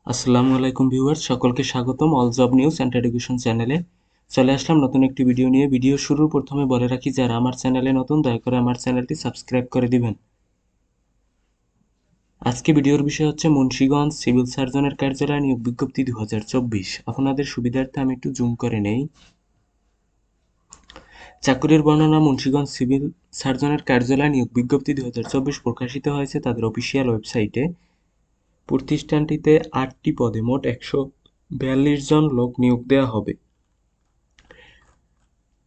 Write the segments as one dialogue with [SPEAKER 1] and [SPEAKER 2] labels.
[SPEAKER 1] আসসালামু আলাইকুম ভিউয়ার্স, সকলকে স্বাগতম all job news and education চ্যানেলে। চলে আসলাম নতুন একটি ভিডিও নিয়ে। ভিডিও শুরুর প্রথমে বলে রাখি, যারা আমার চ্যানেলে নতুন দয়া করে আমার চ্যানেলটি সাবস্ক্রাইব করে দিবেন। আজকে ভিডিওর বিষয় হচ্ছে মুন্সিগঞ্জ সিভিল সার্জনের কার্যালয় নিয়োগ বিজ্ঞপ্তি 2024। আপনাদের সুবিধার্থে আমি একটু জুম করে নেই। চাকুরির বর্ণনা: মুন্সিগঞ্জ সিভিল সার্জনের কার্যালয় নিয়োগ বিজ্ঞপ্তি 2024 প্রকাশিত হয়েছে তাদের অফিসিয়াল ওয়েবসাইটে। প্রতিষ্ঠানটিতে 8টি পদে মোট 142 জন লোক নিয়োগ দেওয়া হবে।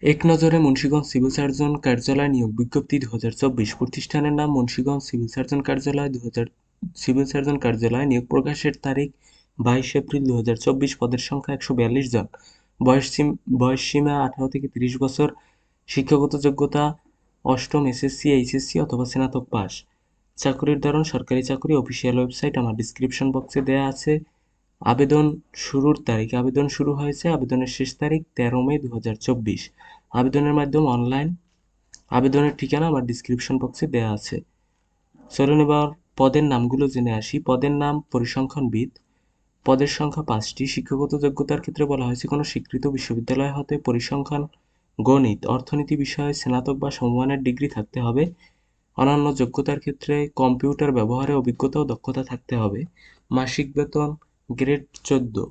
[SPEAKER 1] এক নজরে মুন্সিগঞ্জ সিভিল সার্জন কার্যালয় নিয়োগ বিজ্ঞপ্তি 2024। প্রতিষ্ঠানের নাম মুন্সিগঞ্জ সিভিল সার্জন কার্যালয়। সিভিল সার্জন কার্যালয়। নিয়োগ প্রকাশের তারিখ 22 এপ্রিল 2024। পদের সংখ্যা 142 জন। বয়সসীমা 18 থেকে 30 বছর। শিক্ষাগত যোগ্যতা অষ্টম এসএসসি, এইচএসসি অথবা স্নাতক পাস। চাকরির ধরন সরকারি চাকরি। অফিসিয়াল ওয়েবসাইট আমার ডিসক্রিপশন বক্সে দেয়া আছে। আবেদন শুরুর তারিখ: আবেদন শুরু হয়েছে, আবেদনের শেষ তারিখ 13 মে 2024। আবেদনের মাধ্যম অনলাইন। আবেদনের ঠিকানা আমার ডিসক্রিপশন বক্সে দেওয়া আছে। চলুন এবার পদের নামগুলো জেনে আসি। পদের নাম: পরিসংখ্যানবিদ। পদের সংখ্যা 5টি। শিক্ষাগত যোগ্যতার ক্ষেত্রে বলা হয়েছে কোনো স্বীকৃত বিশ্ববিদ্যালয় হতে পরিসংখ্যান, গণিত, অর্থনীতি বিষয়ে স্নাতক বা সমমানের ডিগ্রি থাকতে হবে। অন্যান্য যোগ্যতার ক্ষেত্রে কম্পিউটার ব্যবহারে অভিজ্ঞতা ও দক্ষতা থাকতে হবে। মাসিক বেতন গ্রেড 14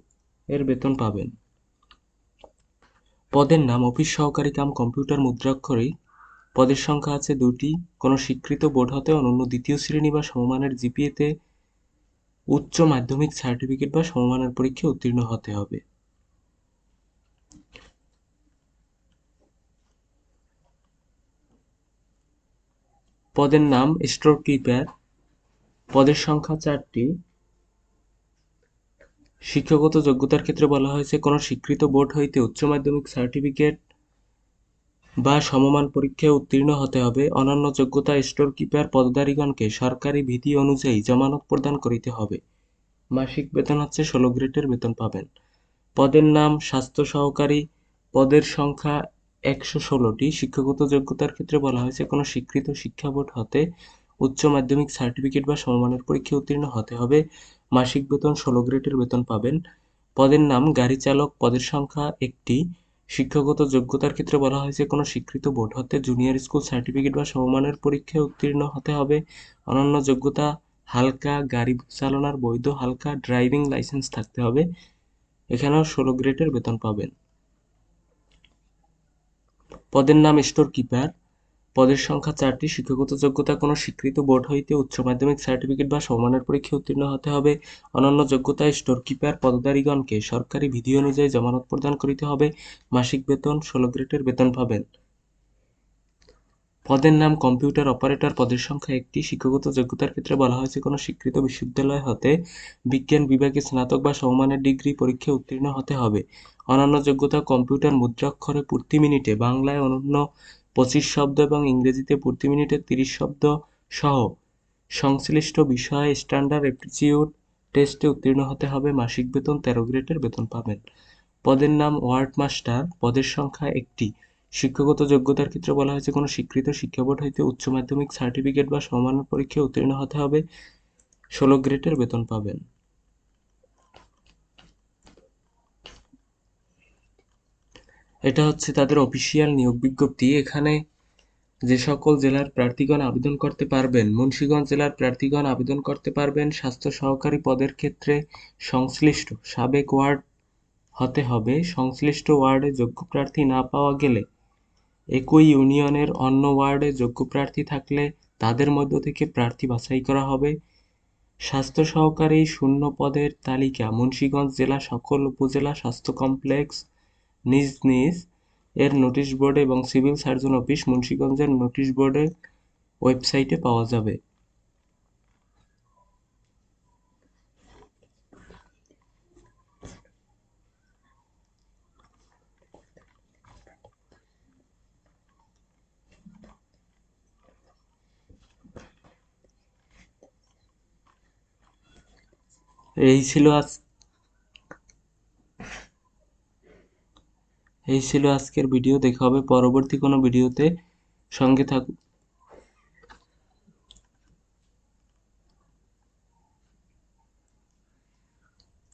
[SPEAKER 1] এর বেতন পাবেন। পদের নাম: অফিস সহকারী কাম কম্পিউটার মুদ্রাক্ষরিক। পদের সংখ্যা আছে 2টি। কোনো স্বীকৃত বোর্ড হতে অনন্য দ্বিতীয় শ্রেণী বা সমমানের জিপিএতে উচ্চ মাধ্যমিক সার্টিফিকেট বা সমমানের পরীক্ষায় উত্তীর্ণ হতে হবে। পদের নাম: স্টোর কিপার। পদের সংখ্যা 4টি। শিক্ষাগত যোগ্যতার ক্ষেত্রে বলা হয়েছে কোনো স্বীকৃত বোর্ড হইতে উচ্চ মাধ্যমিক সার্টিফিকেট বা সমমান পরীক্ষায় উত্তীর্ণ হতে হবে। অন্যান্য যোগ্যতা: স্টোর কিপার পদধারীগণকে সরকারি বিধি অনুযায়ী জমানত প্রদান করিতে হবে। মাসিক বেতন হচ্ছে 16 গ্রেডের বেতন পাবেন। পদের নাম: স্বাস্থ্য সহকারী। পদের সংখ্যা 116টি। শিক্ষাগত যোগ্যতার ক্ষেত্রে বলা হয়েছে কোনো স্বীকৃত শিক্ষা বোর্ড হতে উচ্চ মাধ্যমিক সার্টিফিকেট বা সমমানের পরীক্ষায় উত্তীর্ণ হতে হবে। মাসিক বেতন 16 গ্রেডের বেতন পাবেন। পদের নাম: গাড়ি চালক। পদের সংখ্যা 1টি। শিক্ষাগত যোগ্যতার ক্ষেত্রে বলা হয়েছে কোনো স্বীকৃত বোর্ড হতে জুনিয়র স্কুল সার্টিফিকেট বা সমমানের পরীক্ষায় উত্তীর্ণ হতে হবে। অন্যান্য যোগ্যতা: হালকা গাড়ি চালানোর বৈধ হালকা ড্রাইভিং লাইসেন্স থাকতে হবে। এখানেও 16 গ্রেডের বেতন পাবেন। পদের নাম: স্টোর কিপার। পদের সংখ্যা 4টি। শিক্ষাগত যোগ্যতা: কোনো স্বীকৃত বোর্ড হইতে উচ্চ মাধ্যমিক সার্টিফিকেট বা সমমানের পরীক্ষায় উত্তীর্ণ হতে হবে। অন্যান্য যোগ্যতা: স্টোর কিপার পদধারীগণকে সরকারি বিধি অনুযায়ী জমানত প্রদান করিতে হবে। মাসিক বেতন 16 গ্রেডের বেতন পাবেন। পদের নাম: কম্পিউটার অপারেটর। পদের সংখ্যা 1টি। শিক্ষাগত যোগ্যতার ক্ষেত্রে বলা হয়েছে কোনো স্বীকৃত বিশ্ববিদ্যালয় হতে বিজ্ঞান বিভাগে স্নাতক বা সমমানের ডিগ্রি পরীক্ষায় উত্তীর্ণ হতে হবে। অন্যান্য যোগ্যতা: কম্পিউটার মুদ্রাক্ষরে প্রতি মিনিটে বাংলায় অনূন্য 25 শব্দ এবং ইংরেজিতে প্রতি মিনিটে 30 শব্দ সহ সংশ্লিষ্ট বিষয়ে স্ট্যান্ডার্ড অ্যাপটিটিউড টেস্টে উত্তীর্ণ হতে হবে। মাসিক বেতন 13 গ্রেডের বেতন পাবেন। পদের নাম: ওয়ার্ড মাস্টার। পদের সংখ্যা 1টি। শিক্ষাগত যোগ্যতার ক্ষেত্রে বলা হয়েছে কোনো স্বীকৃত শিক্ষা বোর্ড হইতে উচ্চ মাধ্যমিক সার্টিফিকেট বা সমমানের পরীক্ষায় উত্তীর্ণ হতে হবে। 16 গ্রেডের বেতন পাবেন। এটা হচ্ছে তাদের অফিসিয়াল নিয়োগ বিজ্ঞপ্তি। এখানে যে সকল জেলার প্রার্থীগণ আবেদন করতে পারবেন: মুন্সিগঞ্জ জেলার প্রার্থীগণ আবেদন করতে পারবেন স্বাস্থ্য সহকারী পদের ক্ষেত্রে সংশ্লিষ্ট সাবেক ওয়ার্ড হতে হবে। সংশ্লিষ্ট ওয়ার্ডে যোগ্য প্রার্থী না পাওয়া গেলে একই ইউনিয়নের অন্য ওয়ার্ডে যোগ্য প্রার্থী থাকলে তাদের মধ্য থেকে প্রার্থী বাছাই করা হবে। স্বাস্থ্য সহকারী শূন্য পদের তালিকা মুন্সিগঞ্জ জেলা সকল উপজেলা স্বাস্থ্য কমপ্লেক্স নিজ নিজ এর নোটিশ বোর্ডে এবং সিভিল সার্জন অফিস মুন্সিগঞ্জের নোটিশ বোর্ডে ওয়েবসাইটে পাওয়া যাবে। এই ছিল আজ এই ছিল আজকের ভিডিও। দেখা হবে পরবর্তী কোনো ভিডিওতে। সঙ্গে থাকুন।